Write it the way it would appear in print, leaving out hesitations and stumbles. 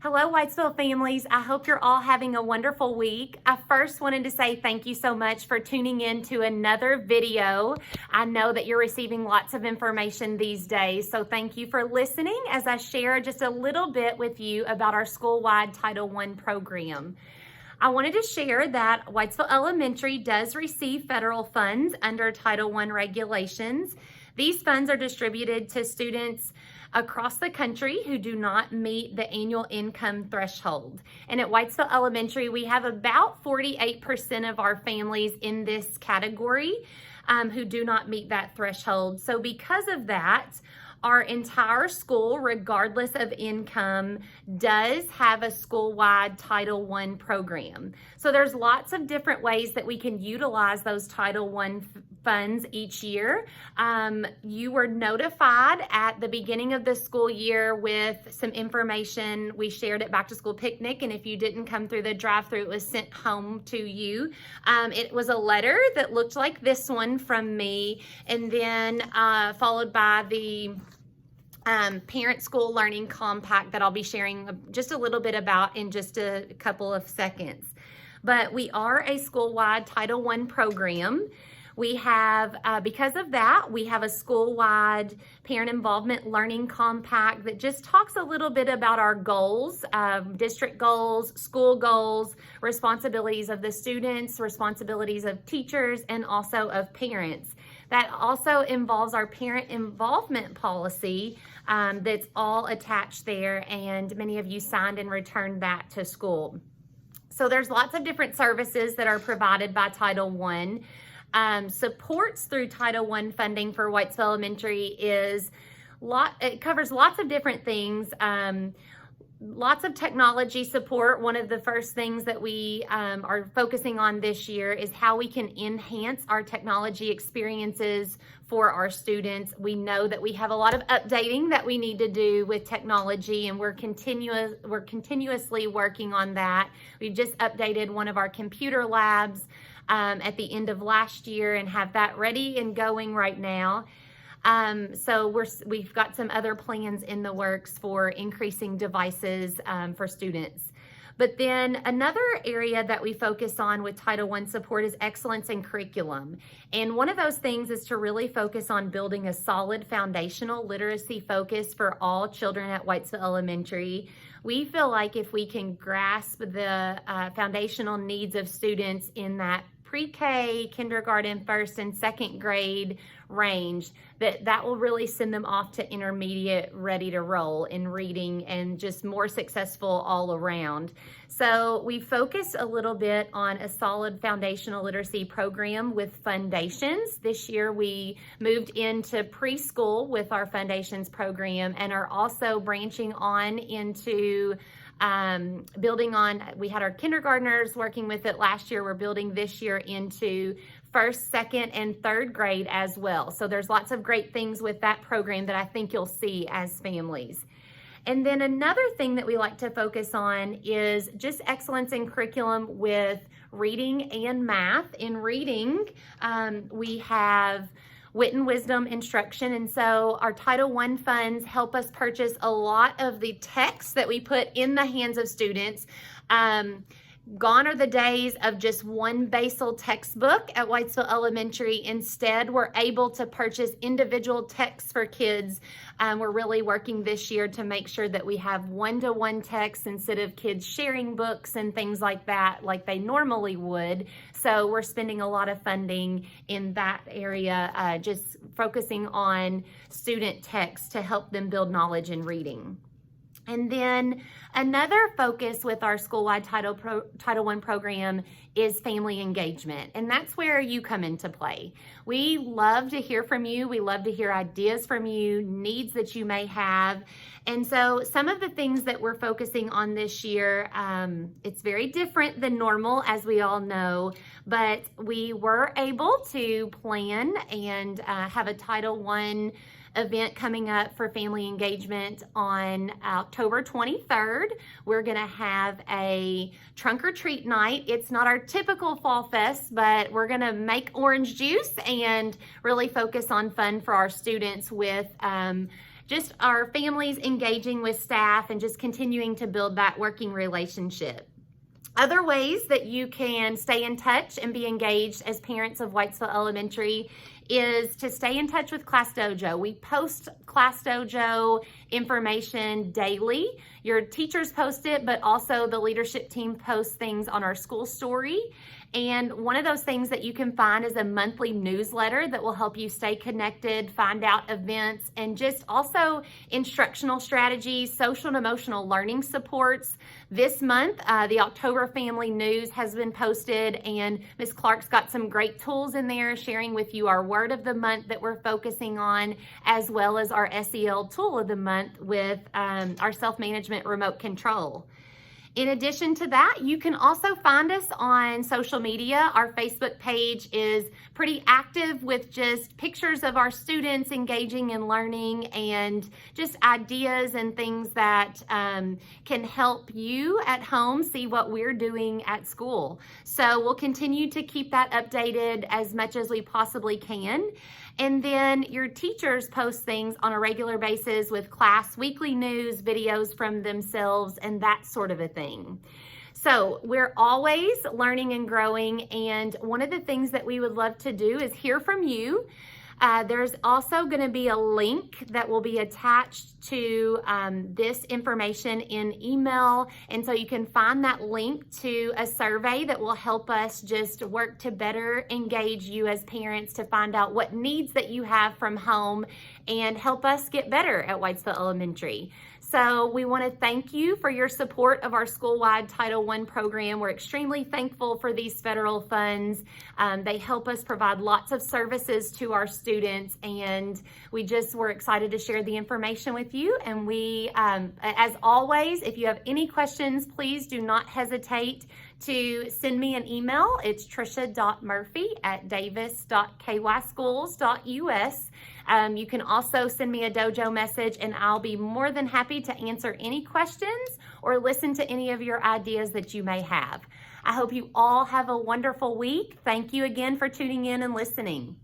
Hello, Whitesville families. I hope you're all having a wonderful week. I first wanted to say thank you so much for tuning in to another video. I know that you're receiving lots of information these days, so thank you for listening as I share just a little bit with you about our school-wide Title I program. I wanted to share that Whitesville Elementary does receive federal funds under Title I regulations. These funds are distributed to students across the country who do not meet the annual income threshold. And at Whitesville Elementary, we have about 48% of our families in this category who do not meet that threshold. So because of that, our entire school, regardless of income, does have a school-wide Title I program. So there's lots of different ways that we can utilize those Title I funds each year. You were notified at the beginning of the school year with some information we shared at Back to School Picnic, and if you didn't come through the drive-thru, it was sent home to you. It was a letter that looked like this one from me, and then followed by the Parent School Learning Compact that I'll be sharing just a little bit about in just a couple of seconds. But we are a school-wide Title I program. We have, because of that, we have a school-wide parent involvement learning compact that just talks a little bit about our goals, district goals, school goals, responsibilities of the students, responsibilities of teachers, and also of parents. That also involves our parent involvement policy that's all attached there, and many of you signed and returned that to school. So there's lots of different services that are provided by Title I. Supports through Title I funding for Whitesville Elementary it covers lots of different things. Lots of technology support. One of the first things that we are focusing on this year is how we can enhance our technology experiences for our students. We know that we have a lot of updating that we need to do with technology, and we're continuously working on that. We've just updated one of our computer labs at the end of last year and have that ready and going right now. So we've got some other plans in the works for increasing devices for students. But then another area that we focus on with Title I support is excellence in curriculum. And one of those things is to really focus on building a solid foundational literacy focus for all children at Whitesville Elementary. We feel like if we can grasp the foundational needs of students in that pre-K, kindergarten, first and second grade range, that will really send them off to intermediate ready to roll in reading and just more successful all around. So we focused a little bit on a solid foundational literacy program with foundations. This year we moved into preschool with our foundations program and are also branching on into building on, we had our kindergartners working with it last year. We're building this year into first, second, and third grade as well. So there's lots of great things with that program that I think you'll see as families. And then another thing that we like to focus on is just excellence in curriculum with reading and math. In reading, we have Wit and Wisdom instruction, and so our Title I funds help us purchase a lot of the texts that we put in the hands of students. Gone are the days of just one basal textbook at Whitesville Elementary. Instead, we're able to purchase individual texts for kids. We're really working this year to make sure that we have one-to-one texts instead of kids sharing books and things like that like they normally would. So we're spending a lot of funding in that area, just focusing on student texts to help them build knowledge in reading. And then another focus with our school-wide Title I program is family engagement, and that's where you come into play. We love to hear from you. We love to hear ideas from you, needs that you may have. And so some of the things that we're focusing on this year, it's very different than normal, as we all know, but we were able to plan and have a Title I event coming up for family engagement on October 23rd. We're going to have a trunk or treat night. It's not our typical fall fest, but we're going to make orange juice and really focus on fun for our students with just our families engaging with staff and just continuing to build that working relationship. Other ways that you can stay in touch and be engaged as parents of Whitesville Elementary is to stay in touch with Class Dojo. We post Class Dojo information daily. Your teachers post it, but also the leadership team posts things on our school story. And one of those things that you can find is a monthly newsletter that will help you stay connected, find out events, and just also instructional strategies, social and emotional learning supports. This month, the October Family News has been posted, and Ms. Clark's got some great tools in there, sharing with you our word of the month that we're focusing on, as well as our SEL tool of the month with our self-management remote control. In addition to that, you can also find us on social media. Our Facebook page is pretty active with just pictures of our students engaging in learning and just ideas and things that can help you at home see what we're doing at school. So we'll continue to keep that updated as much as we possibly can. And then your teachers post things on a regular basis with class weekly news, videos from themselves, and that sort of a thing. So we're always learning and growing, and one of the things that we would love to do is hear from you. There's also going to be a link that will be attached to this information in email, and so you can find that link to a survey that will help us just work to better engage you as parents to find out what needs that you have from home and help us get better at Whitesville Elementary. So we want to thank you for your support of our school-wide Title I program. We're extremely thankful for these federal funds. They help us provide lots of services to our students, and we're excited to share the information with you. And we, as always, if you have any questions, please do not hesitate to send me an email. It's trisha.murphy@davis.kyschools.us. You can also send me a dojo message, and I'll be more than happy to answer any questions or listen to any of your ideas that you may have. I hope you all have a wonderful week. Thank you again for tuning in and listening.